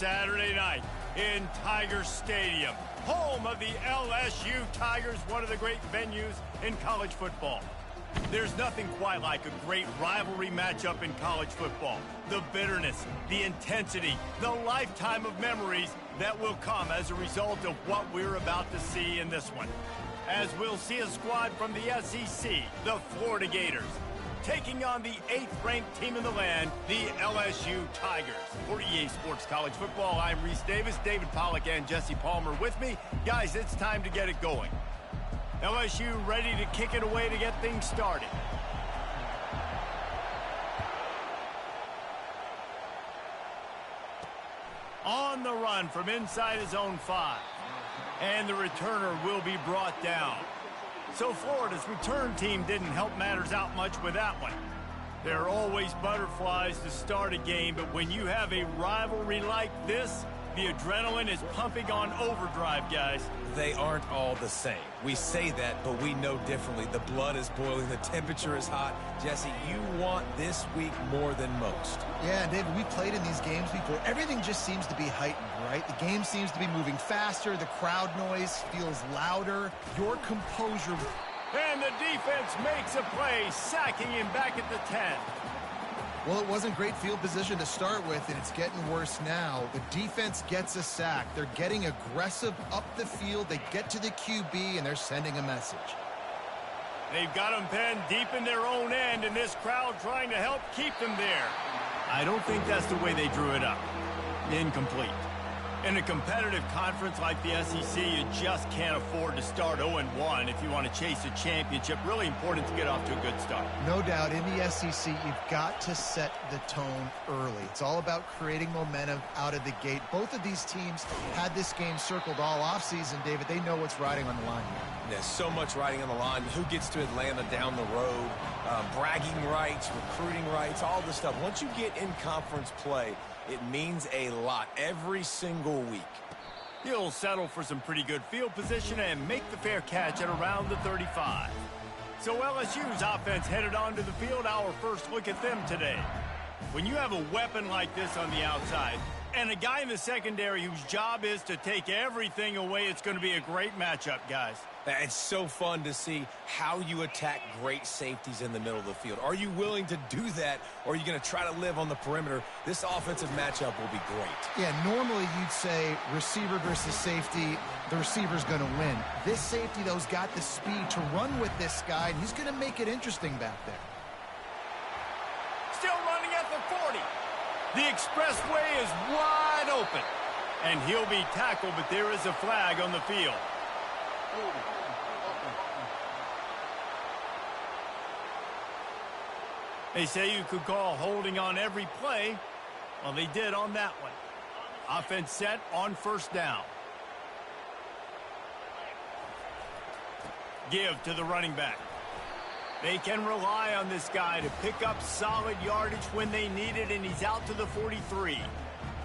Saturday night in Tiger Stadium, home of the LSU Tigers, one of the great venues in college football. There's nothing quite like a great rivalry matchup in college football. The bitterness, the intensity, the lifetime of memories that will come as a result of what we're about to see in this one. As we'll see a squad from the SEC, the Florida Gators, taking on the 8th-ranked team in the land, the LSU Tigers. For EA Sports College Football, I'm Reese Davis, David Pollack, and Jesse Palmer with me. Guys, it's time to get it going. LSU ready to kick it away to get things started. On the run from inside his own 5. And the returner will be brought down. So Florida's return team didn't help matters out much with that one. There are always butterflies to start a game, but when you have a rivalry like this, the adrenaline is pumping on overdrive, guys. They aren't all the same. We say that, but we know differently. The blood is boiling. The temperature is hot. Jesse, you want this week more than most. Yeah, David, we played in these games before. Everything just seems to be heightened, right? The game seems to be moving faster. The crowd noise feels louder. Your composure. And the defense makes a play, sacking him back at the 10. Well, it wasn't great field position to start with, and it's getting worse now. The defense gets a sack. They're getting aggressive up the field. They get to the QB, and they're sending a message. They've got them penned deep in their own end, and this crowd trying to help keep them there. I don't think that's the way they drew it up. Incomplete. In a competitive conference like the SEC, you just can't afford to start 0-1 if you want to chase a championship. Really important to get off to a good start. No doubt, in the SEC, you've got to set the tone early. It's all about creating momentum out of the gate. Both of these teams had this game circled all offseason, David. They know what's riding on the line here. There's so much riding on the line. Who gets to Atlanta down the road? Bragging rights, recruiting rights, all this stuff. Once you get in conference play, it means a lot every single week. He'll settle for some pretty good field position and make the fair catch at around the 35. So LSU's offense headed onto the field. Our first look at them today. When you have a weapon like this on the outside and a guy in the secondary whose job is to take everything away, it's going to be a great matchup, guys. It's so fun to see how you attack great safeties in the middle of the field. Are you willing to do that, or are you going to try to live on the perimeter? This offensive matchup will be great. Yeah, normally you'd say receiver versus safety, the receiver's going to win. This safety, though, has got the speed to run with this guy, and he's going to make it interesting back there. Still running at the 40. The expressway is wide open, and he'll be tackled, but there is a flag on the field. They say you could call holding on every play. Well, they did on that one. Offense set on first down. Give to the running back. They can rely on this guy to pick up solid yardage when they need it, and he's out to the 43.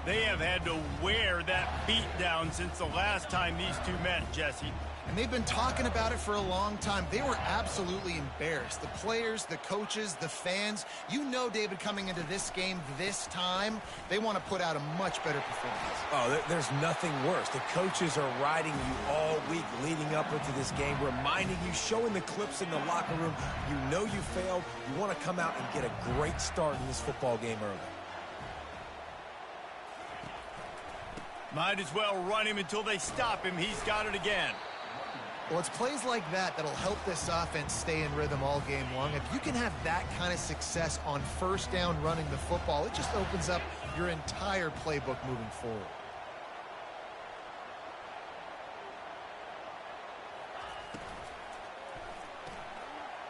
They have had to wear that beat down since the last time these two met, Jesse. And they've been talking about it for a long time. They were absolutely embarrassed. The players, the coaches, the fans. You know, David, coming into this game this time, they want to put out a much better performance. Oh, there's nothing worse. The coaches are riding you all week leading up into this game, reminding you, showing the clips in the locker room. You know you failed. You want to come out and get a great start in this football game early. Might as well run him until they stop him. He's got it again. Well, it's plays like that that'll help this offense stay in rhythm all game long. If you can have that kind of success on first down running the football, it just opens up your entire playbook moving forward.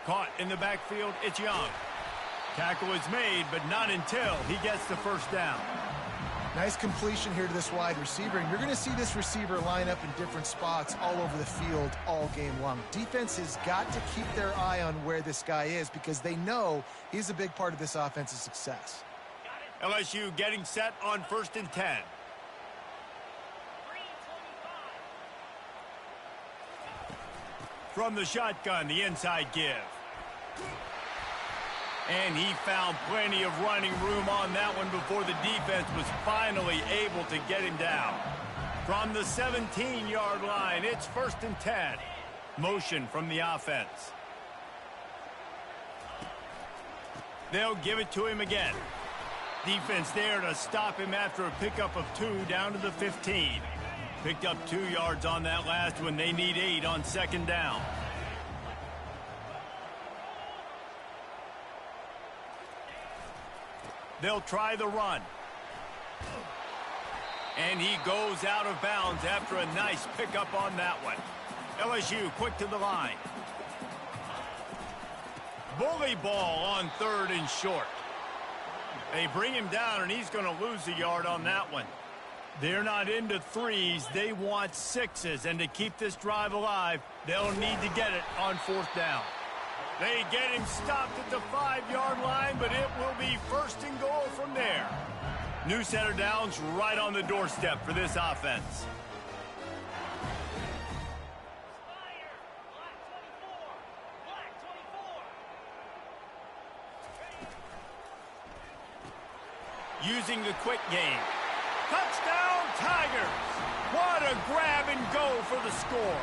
Caught in the backfield, it's Young. Tackle is made, but not until he gets the first down. Nice completion here to this wide receiver, and you're going to see this receiver line up in different spots all over the field all game long. Defense has got to keep their eye on where this guy is because they know he's a big part of this offense's success. LSU getting set on 1st and 10. From the shotgun, the inside give. And he found plenty of running room on that one before the defense was finally able to get him down. From the 17-yard line, it's 1st and 10. Motion from the offense. They'll give it to him again. Defense there to stop him after a pickup of 2 down to the 15. Picked up 2 yards on that last one. They need 8 on 2nd down. They'll try the run. And he goes out of bounds after a nice pickup on that one. LSU quick to the line. Bully ball on 3rd and short. They bring him down, and he's going to lose a yard on that one. They're not into 3s. They want 6s. And to keep this drive alive, they'll need to get it on 4th down. They get him stopped at the 5-yard line, but it will be 1st and goal from there. New set of downs right on the doorstep for this offense. Using the quick game. Touchdown, Tigers! What a grab and go for the score.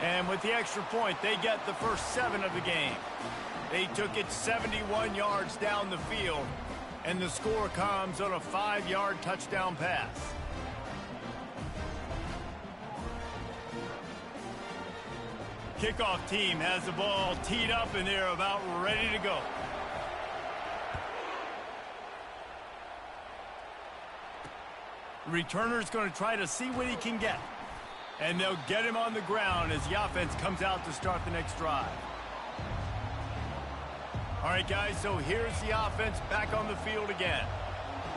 And with the extra point, they get the first 7 of the game. They took it 71 yards down the field, and the score comes on a 5-yard touchdown pass. Kickoff team has the ball teed up, and they're about ready to go. The returner's going to try to see what he can get. And they'll get him on the ground as the offense comes out to start the next drive. All right, guys, so here's the offense back on the field again.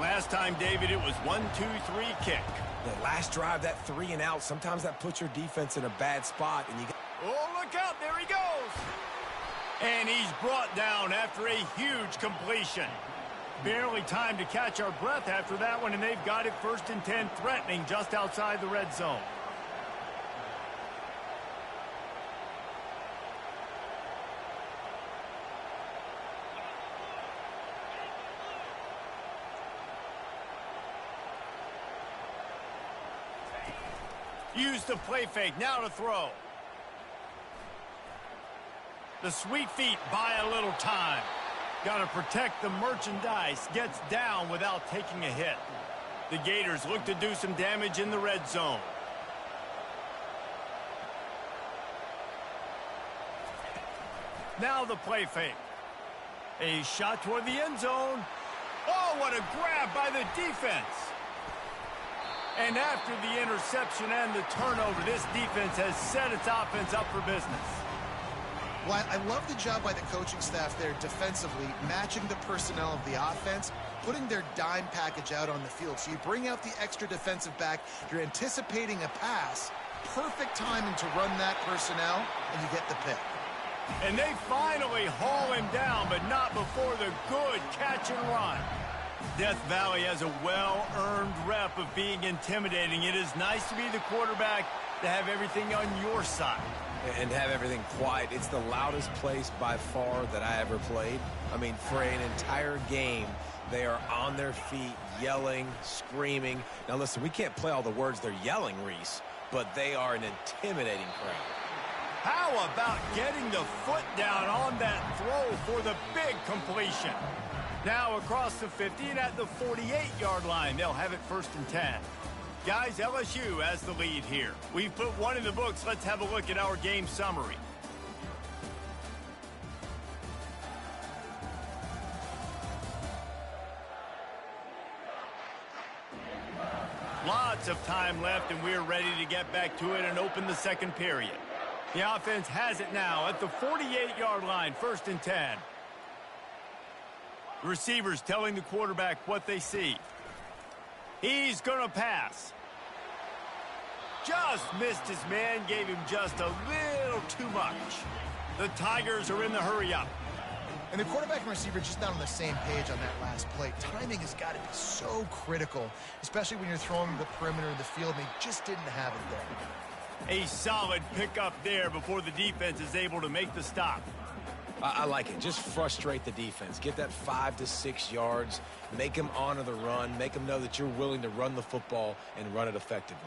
Last time, David, it was 1-2-3 kick. The last drive, that 3 and out, sometimes that puts your defense in a bad spot. And you got... Oh, look out, there he goes. And he's brought down after a huge completion. Barely time to catch our breath after that one, and they've got it 1st and 10, threatening just outside the red zone. Use the play fake, now to throw. The sweet feet buy a little time. Got to protect the merchandise. Gets down without taking a hit. The Gators look to do some damage in the red zone. Now the play fake. A shot toward the end zone. Oh, what a grab by the defense. And after the interception and the turnover, this defense has set its offense up for business. Well, I love the job by the coaching staff there defensively, matching the personnel of the offense, putting their dime package out on the field. So you bring out the extra defensive back, you're anticipating a pass, perfect timing to run that personnel, and you get the pick. And they finally haul him down, but not before the good catch and run. Death Valley has a well-earned rep of being intimidating. It is nice to be the quarterback, to have everything on your side. And have everything quiet. It's the loudest place by far that I ever played. I mean, for an entire game, they are on their feet, yelling, screaming. Now, listen, we can't play all the words they're yelling, Reese, but they are an intimidating crowd. How about getting the foot down on that throw for the big completion? Now across the 50 and at the 48-yard line, they'll have it 1st and 10. Guys, LSU has the lead here. We've put one in the books. Let's have a look at our game summary. Lots of time left, and we're ready to get back to it and open the second period. The offense has it now at the 48-yard line, 1st and 10. Receivers telling the quarterback what they see. He's going to pass. Just missed his man, gave him just a little too much. The Tigers are in the hurry-up. And the quarterback and receiver just not on the same page on that last play. Timing has got to be so critical, especially when you're throwing the perimeter of the field, and they just didn't have it there. A solid pickup there before the defense is able to make the stop. I like it. Just frustrate the defense. Get that 5 to 6 yards. Make them honor the run. Make them know that you're willing to run the football and run it effectively.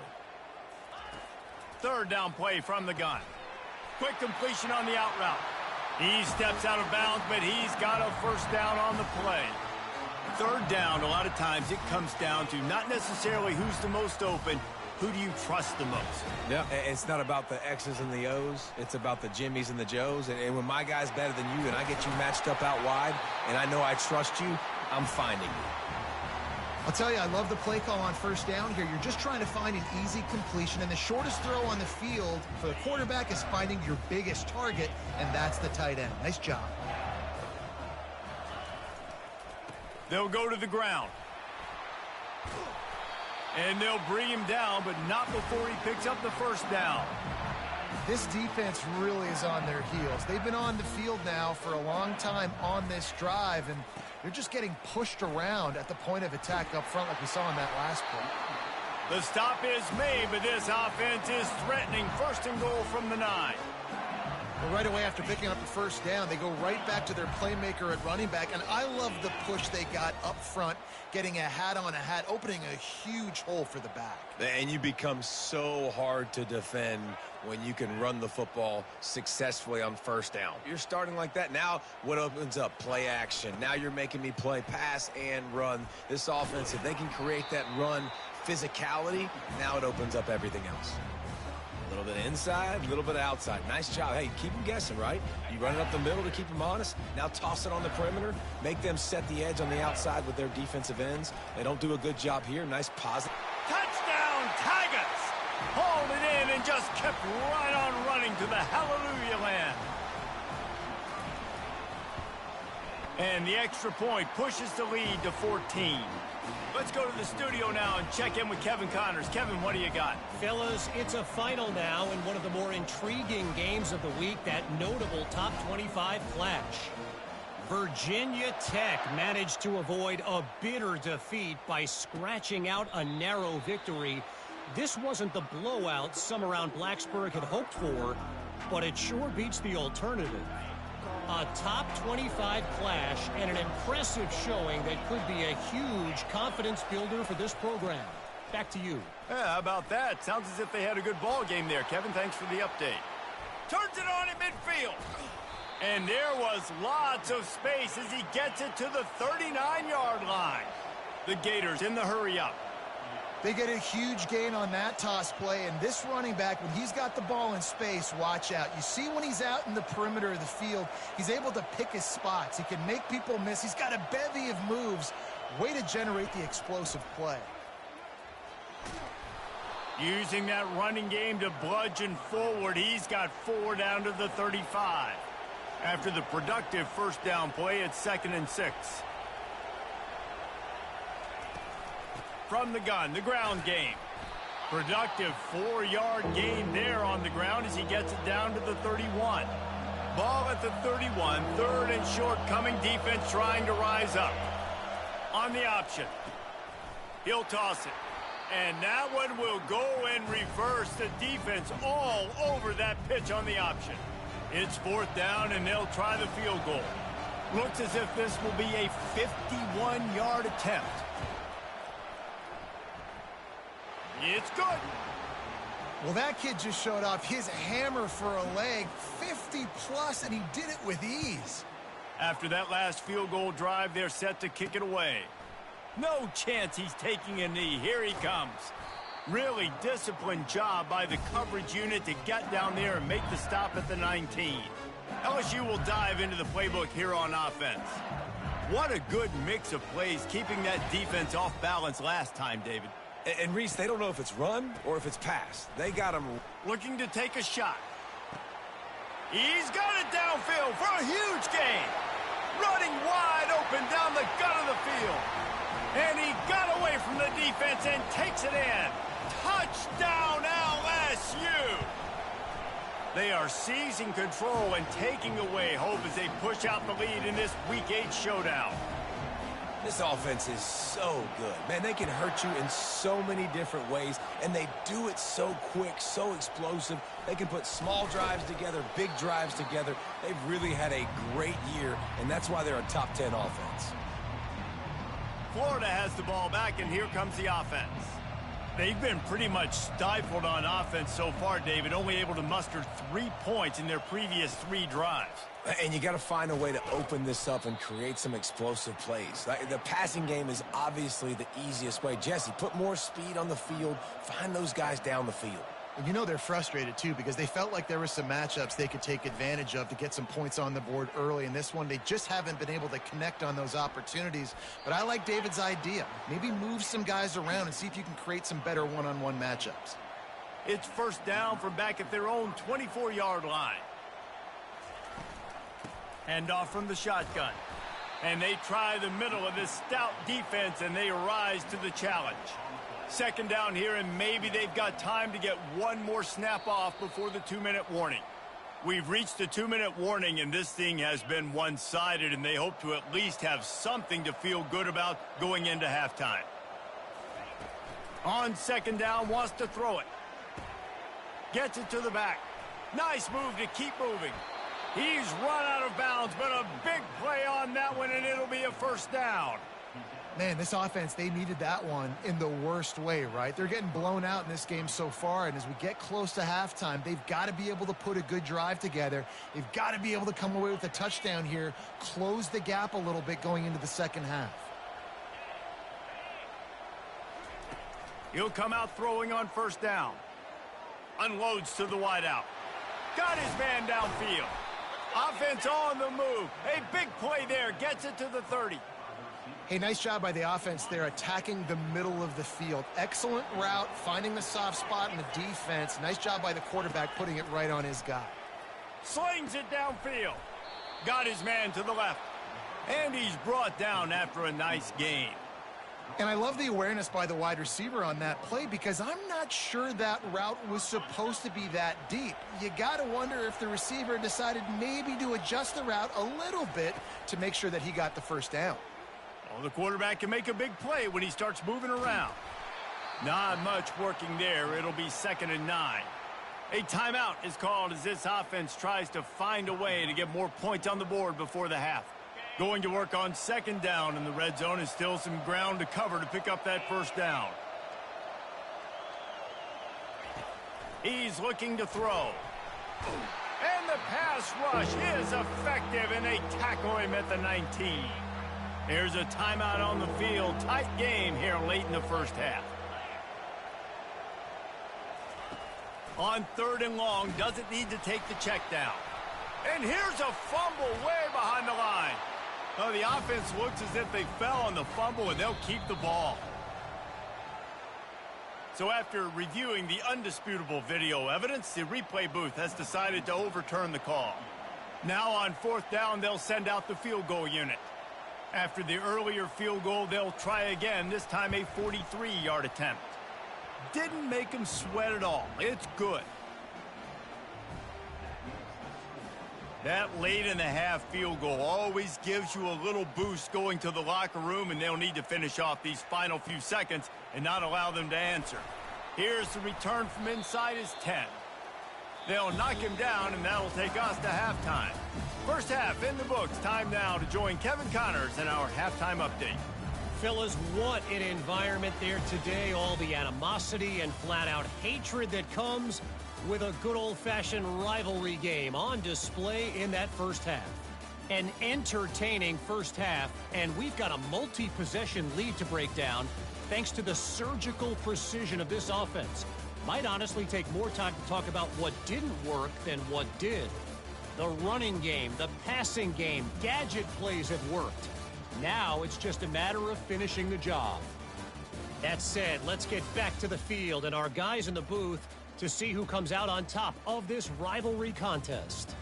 Third down play from the gun. Quick completion on the out route. He steps out of bounds, but he's got a first down on the play. Third down, a lot of times it comes down to not necessarily who's the most open, who do you trust the most? Yeah, it's not about the X's and the O's. It's about the Jimmys and the Joes. And when my guy's better than you and I get you matched up out wide and I know I trust you, I'm finding you. I'll tell you, I love the play call on first down here. You're just trying to find an easy completion, and the shortest throw on the field for the quarterback is finding your biggest target, and that's the tight end. Nice job. They'll go to the ground. And they'll bring him down, but not before he picks up the first down. This defense really is on their heels. They've been on the field now for a long time on this drive, and they're just getting pushed around at the point of attack up front like we saw in that last play. The stop is made, but this offense is threatening. First and goal from the 9. Well, right away after picking up the first down, they go right back to their playmaker at running back, and I love the push they got up front, getting a hat on a hat, opening a huge hole for the back. And you become so hard to defend when you can run the football successfully on first down. You're starting like that. Now what opens up? Play action. Now you're making me play pass and run. This offense, if they can create that run physicality, now it opens up everything else. A little bit of inside, a little bit of outside. Nice job. Hey, keep them guessing, right? You run it up the middle to keep them honest. Now toss it on the perimeter. Make them set the edge on the outside with their defensive ends. They don't do a good job here. Nice positive. Touchdown, Tigers! Hauled it in and just kept right on running to the hallelujah land. And the extra point pushes the lead to 14. Let's go to the studio now and check in with Kevin Connors. Kevin, what do you got? Fellas, it's a final now in one of the more intriguing games of the week, that notable top 25 clash. Virginia Tech managed to avoid a bitter defeat by scratching out a narrow victory. This wasn't the blowout some around Blacksburg had hoped for, but it sure beats the alternative. A top 25 clash and an impressive showing that could be a huge confidence builder for this program. Back to you. Yeah, how about that? Sounds as if they had a good ball game there. Kevin, thanks for the update. Turns it on at midfield. And there was lots of space as he gets it to the 39-yard line. The Gators in the hurry up. They get a huge gain on that toss play, and this running back, when he's got the ball in space, watch out. You see when he's out in the perimeter of the field, he's able to pick his spots. He can make people miss. He's got a bevy of moves. Way to generate the explosive play. Using that running game to bludgeon forward, he's got 4 down to the 35. After the productive first down play, it's 2nd and 6. From the gun, the ground game. Productive 4-yard gain there on the ground as he gets it down to the 31. Ball at the 31, 3rd and short, coming defense trying to rise up. On the option. He'll toss it. And that one will go in reverse. The defense all over that pitch on the option. It's 4th down, and they'll try the field goal. Looks as if this will be a 51-yard attempt. It's good. Well, that kid just showed off his hammer for a leg, 50-plus, and he did it with ease. After that last field goal drive, they're set to kick it away. No chance he's taking a knee. Here he comes. Really disciplined job by the coverage unit to get down there and make the stop at the 19. LSU will dive into the playbook here on offense. What a good mix of plays, keeping that defense off balance last time, David. And Reese, they don't know if it's run or if it's pass. They got him looking to take a shot. He's got it downfield for a huge gain. Running wide open down the gut of the field. And he got away from the defense and takes it in. Touchdown, LSU! They are seizing control and taking away hope as they push out the lead in this Week 8 showdown. This offense is so good. Man, they can hurt you in so many different ways, and they do it so quick, so explosive. They can put small drives together, big drives together. They've really had a great year, and that's why they're a top 10 offense. Florida has the ball back, and here comes the offense. They've been pretty much stifled on offense so far, David, only able to muster 3 points in their previous 3 drives. And you got to find a way to open this up and create some explosive plays. The passing game is obviously the easiest way. Jesse, put more speed on the field. Find those guys down the field. And you know they're frustrated, too, because they felt like there were some matchups they could take advantage of to get some points on the board early. In this one, they just haven't been able to connect on those opportunities. But I like David's idea. Maybe move some guys around and see if you can create some better one-on-one matchups. It's first down from back at their own 24-yard line. Hand off from the shotgun. And they try the middle of this stout defense, and they rise to the challenge. Second down here, and maybe they've got time to get one more snap off before the 2-minute warning. We've reached the 2-minute warning, and this thing has been one-sided, and they hope to at least have something to feel good about going into halftime. On second down, wants to throw it. Gets it to the back. Nice move to keep moving. He's run out of bounds, but a big play on that one, and it'll be a first down. Man, this offense, they needed that one in the worst way, right? They're getting blown out in this game so far, and as we get close to halftime, they've got to be able to put a good drive together. They've got to be able to come away with a touchdown here, close the gap a little bit going into the second half. He'll come out throwing on first down. Unloads to the wideout. Got his man downfield. Offense on the move. A big play there. Gets it to the 30. Hey, nice job by the offense there, attacking the middle of the field. Excellent route, finding the soft spot in the defense. Nice job by the quarterback putting it right on his guy. Slings it downfield. Got his man to the left. And he's brought down after a nice gain. And I love the awareness by the wide receiver on that play because I'm not sure that route was supposed to be that deep. You got to wonder if the receiver decided maybe to adjust the route a little bit to make sure that he got the first down. Well, the quarterback can make a big play when he starts moving around. Not much working there. It'll be 2nd and 9. A timeout is called as this offense tries to find a way to get more points on the board before the half. Going to work on second down in the red zone is still some ground to cover to pick up that first down. He's looking to throw. And the pass rush is effective, and they tackle him at the 19. There's a timeout on the field. Tight game here late in the first half. On 3rd and long, doesn't need to take the check down. And here's a fumble way behind the line. Oh, the offense looks as if they fell on the fumble, and they'll keep the ball. So after reviewing the undisputable video evidence, the replay booth has decided to overturn the call. Now on 4th down, they'll send out the field goal unit. After the earlier field goal, they'll try again, this time a 43-yard attempt. Didn't make them sweat at all. It's good. That late in the half field goal always gives you a little boost going to the locker room, and they'll need to finish off these final few seconds and not allow them to answer. Here's the return from inside his 10. They'll knock him down, and that'll take us to halftime. First half in the books. Time now to join Kevin Connors in our halftime update. Fellas, what an environment there today. All the animosity and flat-out hatred that comes with a good old-fashioned rivalry game on display in that first half. An entertaining first half, and we've got a multi-possession lead to break down thanks to the surgical precision of this offense. Might honestly take more time to talk about what didn't work than what did. The running game, the passing game, gadget plays have worked. Now it's just a matter of finishing the job. That said, let's get back to the field and our guys in the booth to see who comes out on top of this rivalry contest.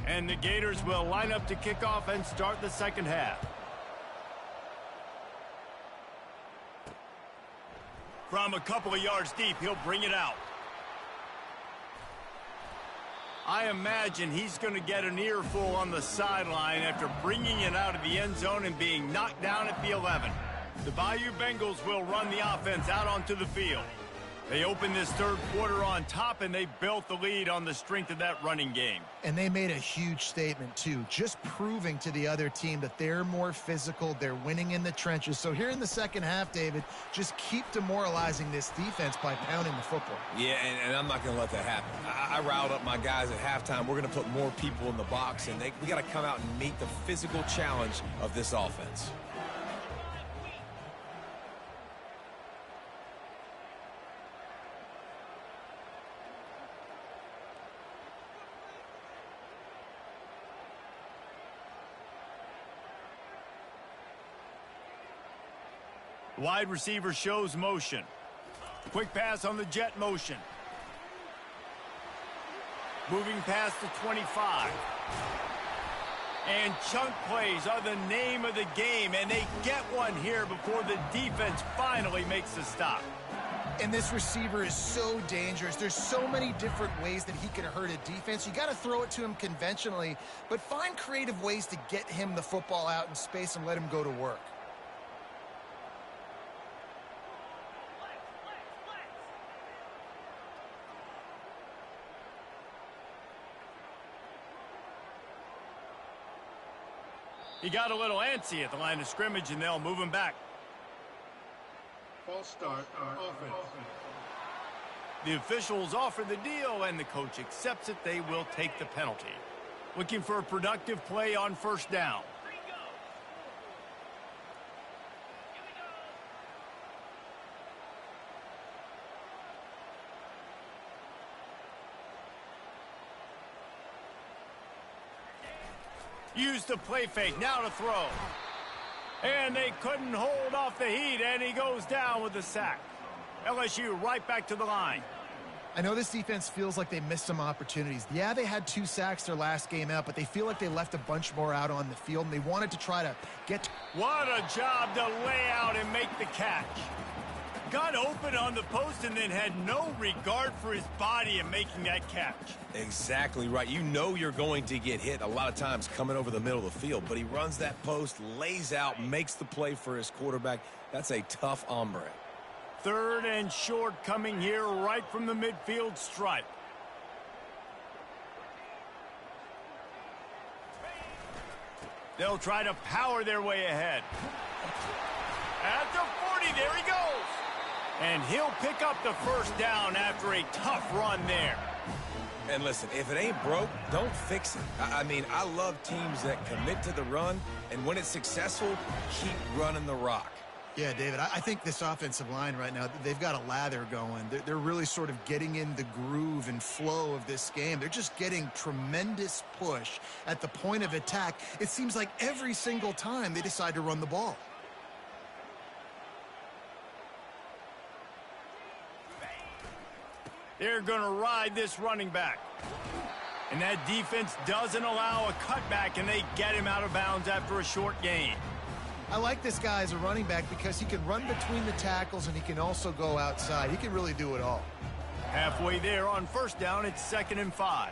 And the Gators will line up to kick off and start the second half. From a couple of yards deep, he'll bring it out. I imagine he's going to get an earful on the sideline after bringing it out of the end zone and being knocked down at the 11. The Bayou Bengals will run the offense out onto the field. They opened this third quarter on top, and they built the lead on the strength of that running game. And they made a huge statement, too, just proving to the other team that they're more physical, they're winning in the trenches. So here in the second half, David, just keep demoralizing this defense by pounding the football. Yeah, and I'm not going to let that happen. I riled up my guys at halftime. We're going to put more people in the box, and we got to come out and meet the physical challenge of this offense. Wide receiver shows motion. Quick pass on the jet motion. Moving past the 25. And chunk plays are the name of the game, and they get one here before the defense finally makes the stop. And this receiver is so dangerous. There's so many different ways that he can hurt a defense. You got to throw it to him conventionally, but find creative ways to get him the football out in space and let him go to work. He got a little antsy at the line of scrimmage, and they'll move him back. False start on offense. The officials offer the deal, and the coach accepts it. They will take the penalty. Looking for a productive play on first down. Use the play fake, now to throw. And they couldn't hold off the heat, and he goes down with the sack. LSU right back to the line. I know this defense feels like they missed some opportunities. Yeah, they had 2 sacks their last game out, but they feel like they left a bunch more out on the field, and they wanted to try to get... What a job to lay out and make the catch. Got open on the post and then had no regard for his body in making that catch. Exactly right. You know you're going to get hit a lot of times coming over the middle of the field, but he runs that post, lays out, makes the play for his quarterback. That's a tough hombre. Third and short coming here right from the midfield stripe. They'll try to power their way ahead. At the 40, there he goes. And he'll pick up the first down after a tough run there. And listen, if it ain't broke, don't fix it. I mean, I love teams that commit to the run, and when it's successful, keep running the rock. Yeah, David, I think this offensive line right now, they've got a lather going. They're really sort of getting in the groove and flow of this game. They're just getting tremendous push at the point of attack. It seems like every single time they decide to run the ball. They're going to ride this running back. And that defense doesn't allow a cutback, and they get him out of bounds after a short gain. I like this guy as a running back because he can run between the tackles and he can also go outside. He can really do it all. Halfway there on first down, it's 2nd and 5.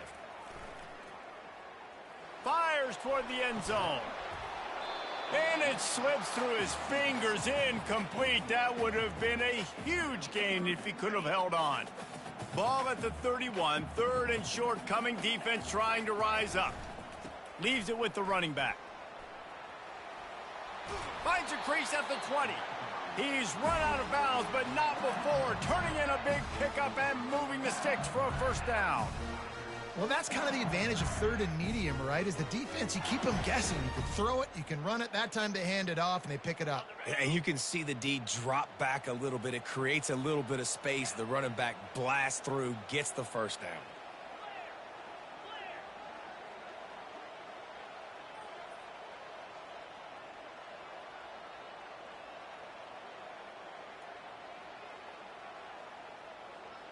Fires toward the end zone. And it slips through his fingers, incomplete. That would have been a huge gain if he could have held on. Ball at the 31, 3rd and short coming, defense trying to rise up. Leaves it with the running back. Finds a crease at the 20. He's run out of bounds, but not before. Turning in a big pickup and moving the sticks for a first down. Well, that's kind of the advantage of 3rd and medium, right? Is the defense, you keep them guessing. You can throw it, you can run it. That time they hand it off and they pick it up. And you can see the D drop back a little bit. It creates a little bit of space. The running back blasts through, gets the first down.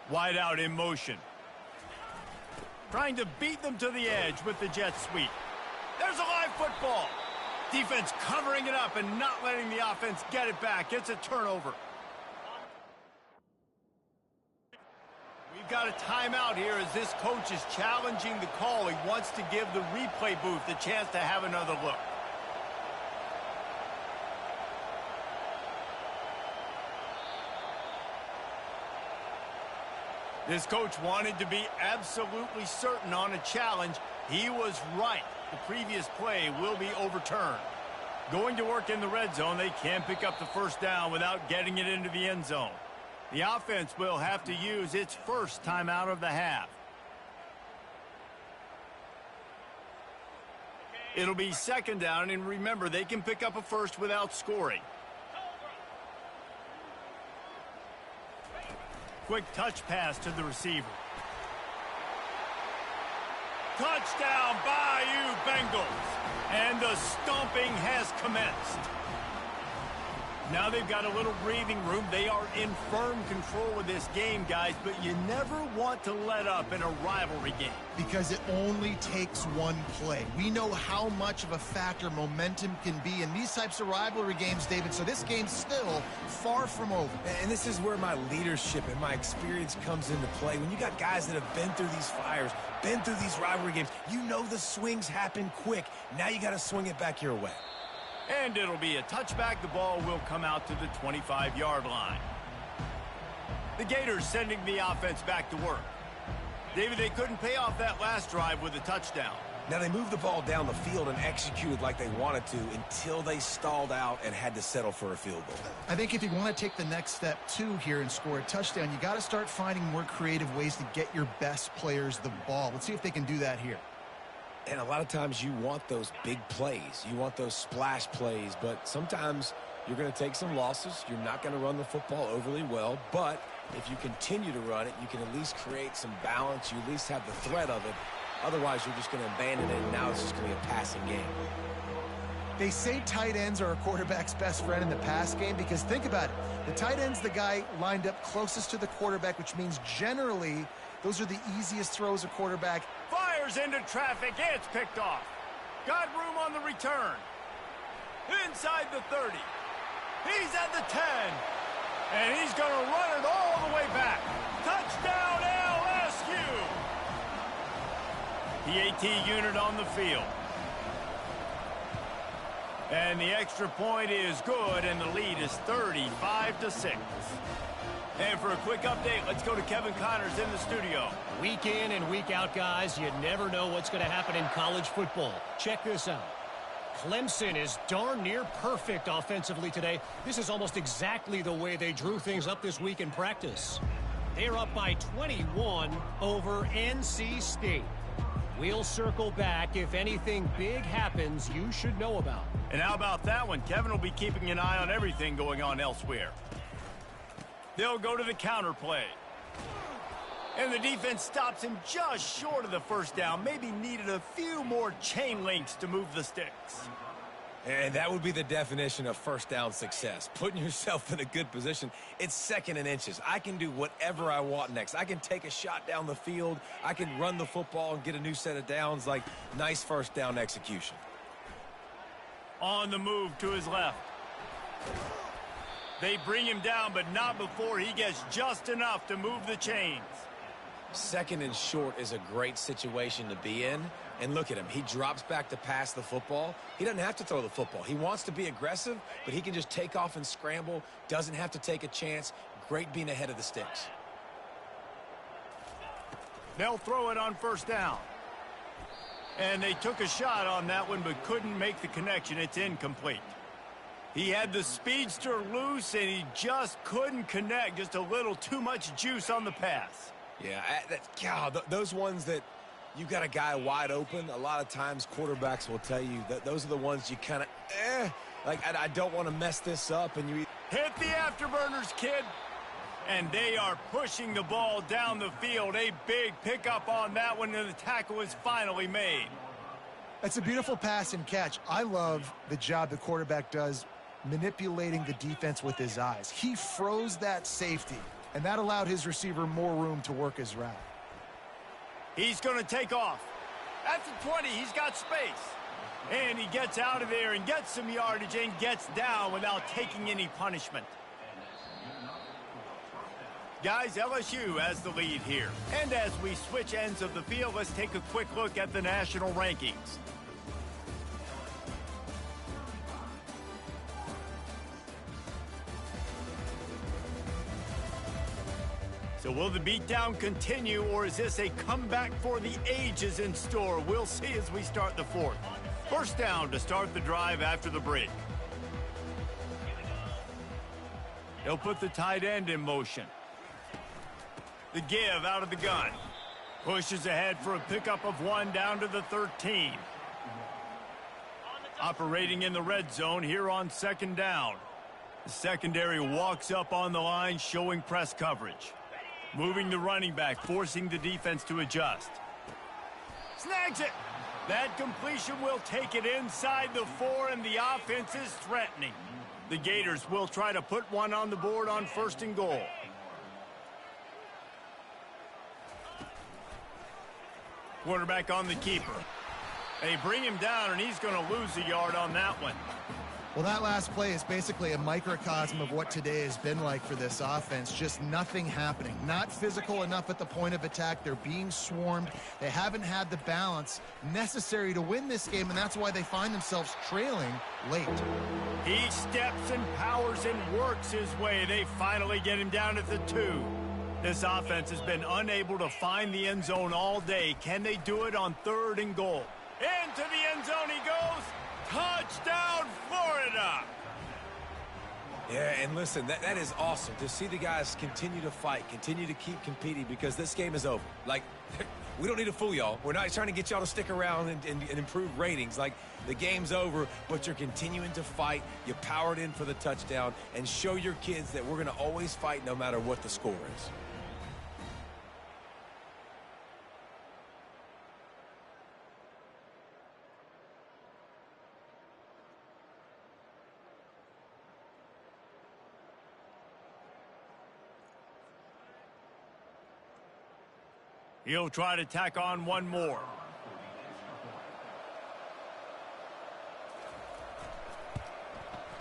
Wide out in motion. Trying to beat them to the edge with the jet sweep. There's a live football. Defense covering it up and not letting the offense get it back. It's a turnover. We've got got a timeout here as this coach is challenging the call. He wants to give the replay booth a chance to have another look. This coach wanted to be absolutely certain on a challenge. He was right. The previous play will be overturned. Going to work in the red zone, they can pick up the first down without getting it into the end zone. The offense will have to use its first timeout of the half. It'll be second down, and remember, they can pick up a first without scoring. Quick touch pass to the receiver. Touchdown, Bayou Bengals. And the stomping has commenced. Now they've got a little breathing room. They are in firm control of this game, guys, but you never want to let up in a rivalry game. Because it only takes one play. We know how much of a factor momentum can be in these types of rivalry games, David, so this game's still far from over. And this is where my leadership and my experience comes into play. When you got guys that have been through these fires, been through these rivalry games, you know the swings happen quick. Now you got to swing it back your way. And it'll be a touchback. The ball will come out to the 25-yard line. The Gators sending the offense back to work. David, they couldn't pay off that last drive with a touchdown. Now they moved the ball down the field and executed like they wanted to until they stalled out and had to settle for a field goal. I think if you want to take the next step, too, here and score a touchdown, you got to start finding more creative ways to get your best players the ball. Let's see if they can do that here. And a lot of times you want those big plays. You want those splash plays, but sometimes you're going to take some losses. You're not going to run the football overly well, but if you continue to run it, you can at least create some balance. You at least have the threat of it. Otherwise, you're just going to abandon it, and now it's just going to be a passing game. They say tight ends are a quarterback's best friend in the pass game because think about it. The tight end's the guy lined up closest to the quarterback, which means generally those are the easiest throws a quarterback. Fires into traffic. It's picked off. Got room on the return. Inside the 30. He's at the 10. And he's going to run it all the way back. Touchdown, LSU. The AT unit on the field. And the extra point is good, and the lead is 35-6. And for a quick update, let's go to Kevin Connors in the studio. Week in and week out, guys, you never know what's going to happen in college football. Check this out. Clemson is darn near perfect offensively today. This is almost exactly the way they drew things up this week in practice. They're up by 21 over NC State. We'll circle back if anything big happens you should know about. And how about that one? Kevin will be keeping an eye on everything going on elsewhere. They'll go to the counter play. And the defense stops him just short of the first down. Maybe needed a few more chain links to move the sticks. And that would be the definition of first down success. Putting yourself in a good position. It's second and inches. I can do whatever I want next. I can take a shot down the field. I can run the football and get a new set of downs. Like, nice first down execution. On the move to his left. They bring him down, but not before he gets just enough to move the chains. Second and short is a great situation to be in. And look at him. He drops back to pass the football. He doesn't have to throw the football. He wants to be aggressive, but he can just take off and scramble. Doesn't have to take a chance. Great being ahead of the sticks. They'll throw it on first down. And they took a shot on that one, but couldn't make the connection. It's incomplete. He had the speedster loose, and he just couldn't connect. Just a little too much juice on the pass. Yeah, God, those ones that you got a guy wide open, a lot of times quarterbacks will tell you that those are the ones you kind of, like, I don't want to mess this up. And you hit the afterburners, kid. And they are pushing the ball down the field. A big pickup on that one, and the tackle is finally made. That's a beautiful pass and catch. I love the job the quarterback does manipulating the defense with his eyes. He froze that safety, and that allowed his receiver more room to work his route. He's going to take off. At the 20, he's got space. And he gets out of there and gets some yardage and gets down without taking any punishment. Guys, LSU has the lead here. And as we switch ends of the field, let's take a quick look at the national rankings. So will the beatdown continue, or is this a comeback for the ages in store? We'll see as we start the fourth. First down to start the drive after the break. They'll put the tight end in motion. The give out of the gun. Pushes ahead for a pickup of 1 down to the 13. Operating in the red zone here on second down. The secondary walks up on the line, showing press coverage. Moving the running back, forcing the defense to adjust. Snags it. That completion will take it inside the 4, and the offense is threatening. The Gators will try to put one on the board on 1st and goal. Quarterback on the keeper. They bring him down, and he's going to lose a yard on that one. Well, that last play is basically a microcosm of what today has been like for this offense. Just nothing happening. Not physical enough at the point of attack. They're being swarmed. They haven't had the balance necessary to win this game, and that's why they find themselves trailing late. He steps and powers and works his way. They finally get him down at the 2. This offense has been unable to find the end zone all day. Can they do it on 3rd and goal? Into the end zone he goes. Touchdown, Florida! Yeah, and listen, that is awesome to see the guys continue to fight, continue to keep competing, because this game is over. Like, we don't need to fool y'all. We're not trying to get y'all to stick around and improve ratings. Like, the game's over, but you're continuing to fight. You powered in for the touchdown, and show your kids that we're going to always fight no matter what the score is. He'll try to tack on one more.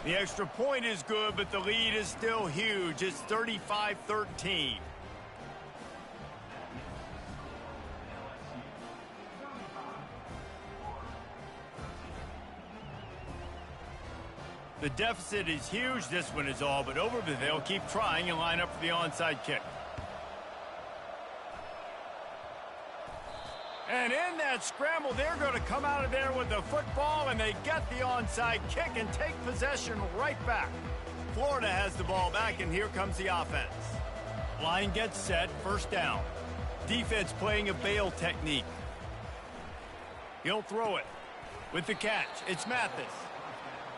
The extra point is good, but the lead is still huge. It's 35-13. The deficit is huge. This one is all but over, but they'll keep trying and line up for the onside kick. And in that scramble, they're going to come out of there with the football, and they get the onside kick and take possession right back. Florida has the ball back, and here comes the offense. Line gets set, first down. Defense playing a bail technique. He'll throw it. With the catch, it's Mathis.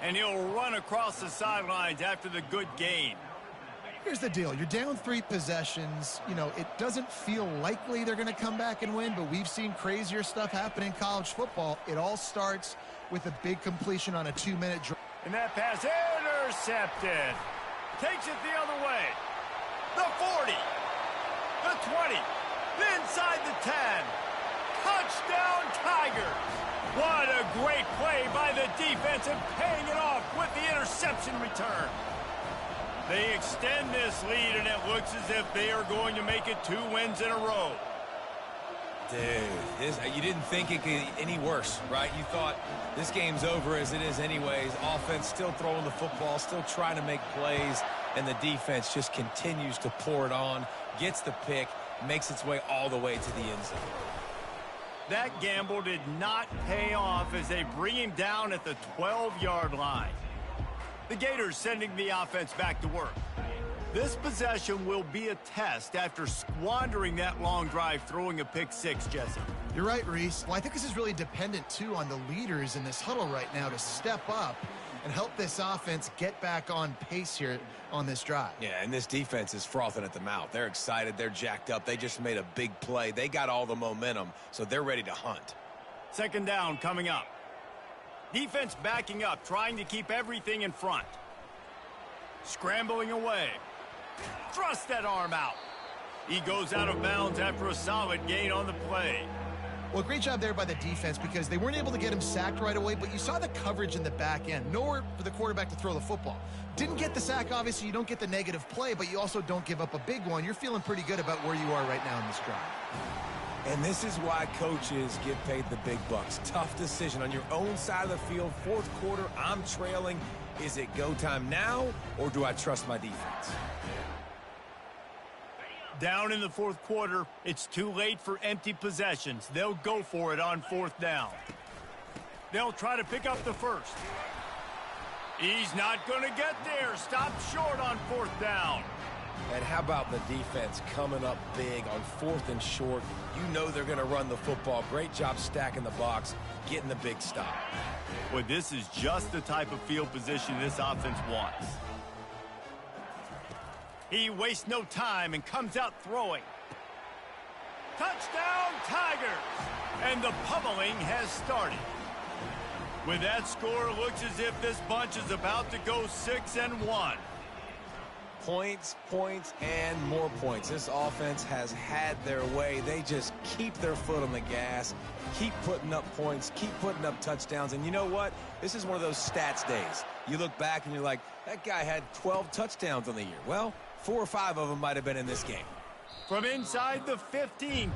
And he'll run across the sidelines after the good gain. Here's the deal. You're down 3 possessions. You know, it doesn't feel likely they're going to come back and win, but we've seen crazier stuff happen in college football. It all starts with a big completion on a 2-minute drive. And that pass intercepted. Takes it the other way. The 40. The 20. Inside the 10. Touchdown, Tigers. What a great play by the defense, and paying it off with the interception return. They extend this lead, and it looks as if they are going to make it 2 wins in a row. Dude, you didn't think it could get any worse, right? You thought this game's over as it is anyways. Offense still throwing the football, still trying to make plays, and the defense just continues to pour it on, gets the pick, makes its way all the way to the end zone. That gamble did not pay off as they bring him down at the 12-yard line. The Gators sending the offense back to work. This possession will be a test after squandering that long drive, throwing a pick 6, Jesse. You're right, Reese. Well, I think this is really dependent, too, on the leaders in this huddle right now to step up and help this offense get back on pace here on this drive. Yeah, and this defense is frothing at the mouth. They're excited. They're jacked up. They just made a big play. They got all the momentum, so they're ready to hunt. Second down coming up. Defense backing up, trying to keep everything in front. Scrambling away. Thrust that arm out. He goes out of bounds after a solid gain on the play. Well, great job there by the defense because they weren't able to get him sacked right away, but you saw the coverage in the back end. Nowhere for the quarterback to throw the football. Didn't get the sack, obviously. You don't get the negative play, but you also don't give up a big one. You're feeling pretty good about where you are right now in this drive. And this is why coaches get paid the big bucks. Tough decision on your own side of the field. Fourth quarter, I'm trailing. Is it go time now, or do I trust my defense? Down in the fourth quarter, it's too late for empty possessions. They'll go for it on fourth down. They'll try to pick up the first. He's not going to get there. Stopped short on fourth down. And how about the defense coming up big on fourth and short? You know they're going to run the football. Great job stacking the box, getting the big stop. Well, this is just the type of field position this offense wants. He wastes no time and comes out throwing. Touchdown, Tigers! And the pummeling has started. With that score, it looks as if this bunch is about to go 6-1. Points, points, and more points. This offense has had their way. They just keep their foot on the gas, keep putting up points, keep putting up touchdowns. And you know what? This is one of those stats days. You look back and you're like, that guy had 12 touchdowns on the year. Well, 4 or 5 of them might have been in this game. From inside the 15.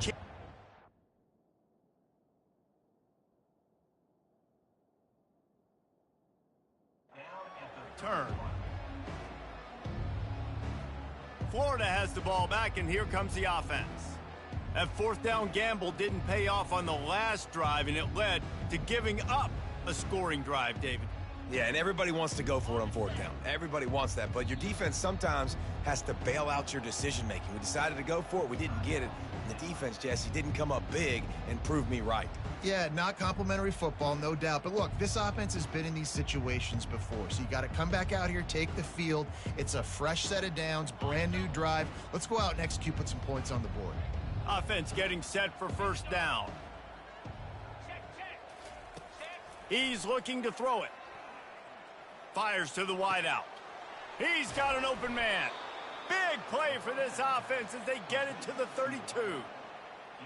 Turn. Florida has the ball back, and here comes the offense. That fourth down gamble didn't pay off on the last drive, and it led to giving up a scoring drive, David. Yeah, and everybody wants to go for it on fourth down. Everybody wants that, but your defense sometimes has to bail out your decision-making. We decided to go for it. We didn't get it. And the defense, Jesse, didn't come up big and prove me right. Yeah, not complimentary football, no doubt. But look, this offense has been in these situations before. So you got to come back out here, take the field. It's a fresh set of downs, brand new drive. Let's go out and execute, put some points on the board. Offense getting set for first down. He's looking to throw it. Fires to the wideout. He's got an open man. Big play for this offense as they get it to the 32.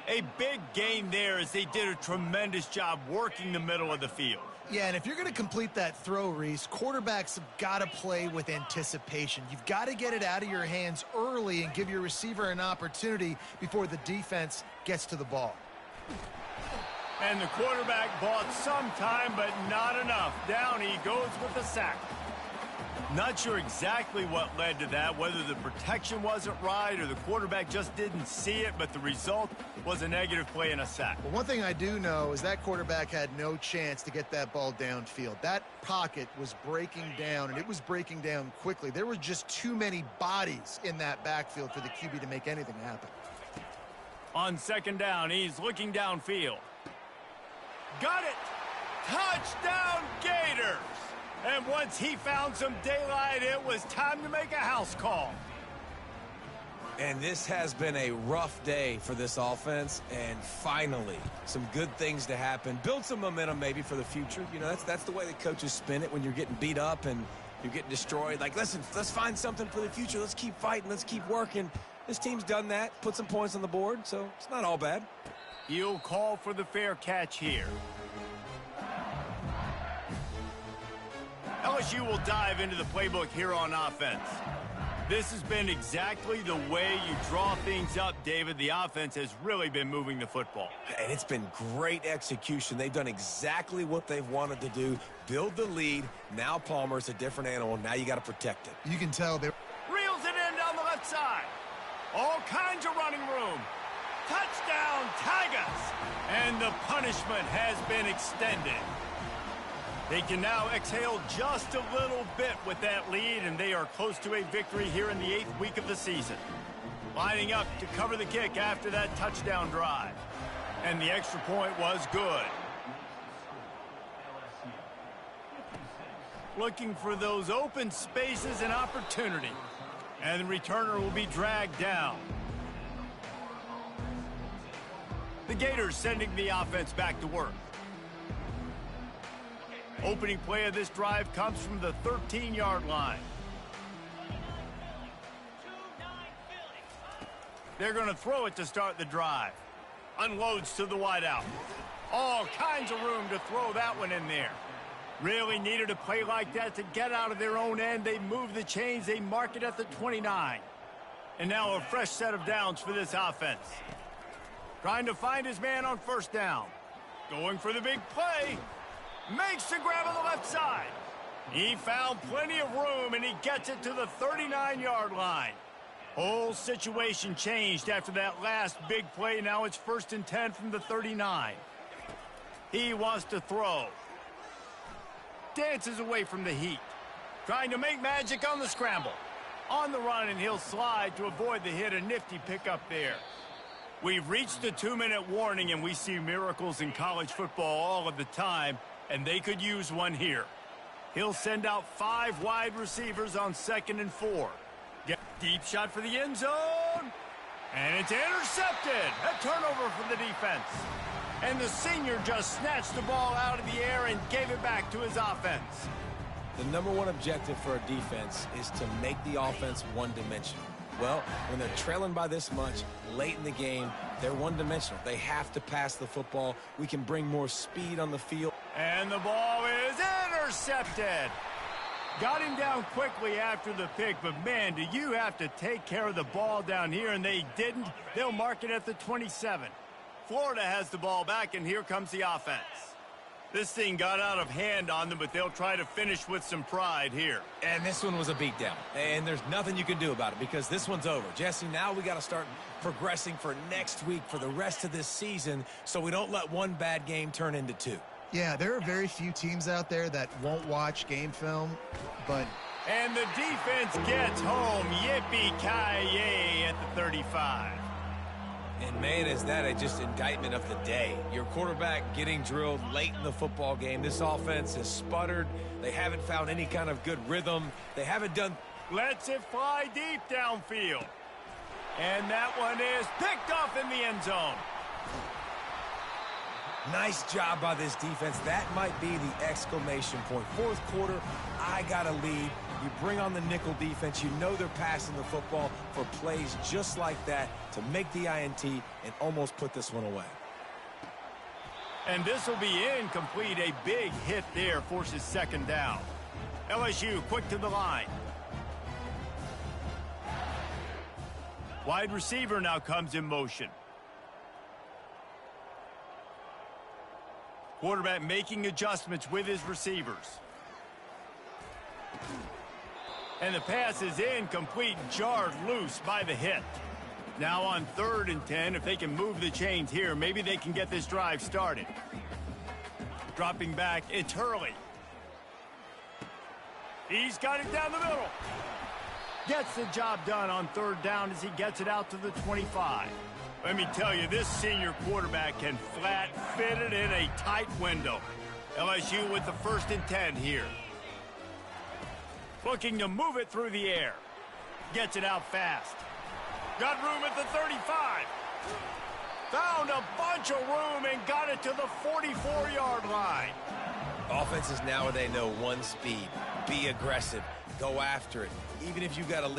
A big gain there as they did a tremendous job working the middle of the field. Yeah, and if you're going to complete that throw, Reese, quarterbacks have got to play with anticipation. You've got to get it out of your hands early and give your receiver an opportunity before the defense gets to the ball. And the quarterback bought some time, but not enough. Down he goes with the sack. Not sure exactly what led to that, whether the protection wasn't right or the quarterback just didn't see it, but the result was a negative play and a sack. Well, one thing I do know is that quarterback had no chance to get that ball downfield. That pocket was breaking down, and it was breaking down quickly. There were just too many bodies in that backfield for the QB to make anything happen. On second down, he's looking downfield. Got it! Touchdown, Gators! And once he found some daylight, it was time to make a house call. And this has been a rough day for this offense, and finally, some good things to happen. Build some momentum maybe for the future. You know, that's the way the coaches spin it when you're getting beat up and you're getting destroyed. Like, listen, let's find something for the future. Let's keep fighting. Let's keep working. This team's done that, put some points on the board, so it's not all bad. He'll call for the fair catch here. LSU will dive into the playbook here on offense. This has been exactly the way you draw things up, David. The offense has really been moving the football. And it's been great execution. They've done exactly what they've wanted to do. Build the lead. Now Palmer's a different animal. Now you got to protect it. You can tell they're... Reels it in down the left side. All kinds of running room. Touchdown, Tigers! And the punishment has been extended. They can now exhale just a little bit with that lead, and they are close to a victory here in the 8th week of the season. Lining up to cover the kick after that touchdown drive. And the extra point was good. Looking for those open spaces and opportunity. And the returner will be dragged down. The Gators sending the offense back to work. Opening play of this drive comes from the 13-yard line. They're going to throw it to start the drive. Unloads to the wideout. All kinds of room to throw that one in there. Really needed a play like that to get out of their own end. They move the chains. They mark it at the 29. And now a fresh set of downs for this offense. Trying to find his man on first down. Going for the big play. Makes the grab on the left side. He found plenty of room, and he gets it to the 39-yard line. Whole situation changed after that last big play. Now it's 1st and 10 from the 39. He wants to throw. Dances away from the heat. Trying to make magic on the scramble. On the run, and he'll slide to avoid the hit. A nifty pickup there. We've reached the 2-minute warning, and we see miracles in college football all of the time, and they could use one here. He'll send out 5 wide receivers on 2nd and 4. Get deep shot for the end zone. And it's intercepted. A turnover for the defense. And the senior just snatched the ball out of the air and gave it back to his offense. The number one objective for a defense is to make the offense one-dimensional. Well, when they're trailing by this much late in the game, they're one-dimensional. They have to pass the football. We can bring more speed on the field. And the ball is intercepted. Got him down quickly after the pick, but man, do you have to take care of the ball down here, and they didn't. They'll mark it at the 27. Florida has the ball back, and here comes the offense. This thing got out of hand on them, but they'll try to finish with some pride here. And this one was a beatdown, and there's nothing you can do about it because this one's over. Jesse, now we got to start progressing for next week for the rest of this season so we don't let one bad game turn into 2. Yeah, there are very few teams out there that won't watch game film, but... And the defense gets home. Yippee-ki-yay at the 35. And, man, is that just indictment of the day. Your quarterback getting drilled late in the football game. This offense has sputtered. They haven't found any kind of good rhythm. They haven't done... Lets it fly deep downfield. And that one is picked off in the end zone. Nice job by this defense. That might be the exclamation point. 4th quarter, I got a lead. You bring on the nickel defense. You know they're passing the football for plays just like that to make the INT and almost put this one away. And this will be incomplete. A big hit there forces 2nd down. LSU quick to the line. Wide receiver now comes in motion. Quarterback making adjustments with his receivers. And the pass is incomplete, jarred loose by the hit. Now on 3rd and 10, if they can move the chains here, maybe they can get this drive started. Dropping back, it's Hurley. He's got it down the middle. Gets the job done on 3rd down as he gets it out to the 25. Let me tell you, this senior quarterback can flat fit it in a tight window. LSU with the 1st and 10 here. Looking to move it through the air. Gets it out fast. Got room at the 35. Found a bunch of room and got it to the 44-yard line. Offenses nowadays know one speed. Be aggressive. Go after it. Even if you got a lead.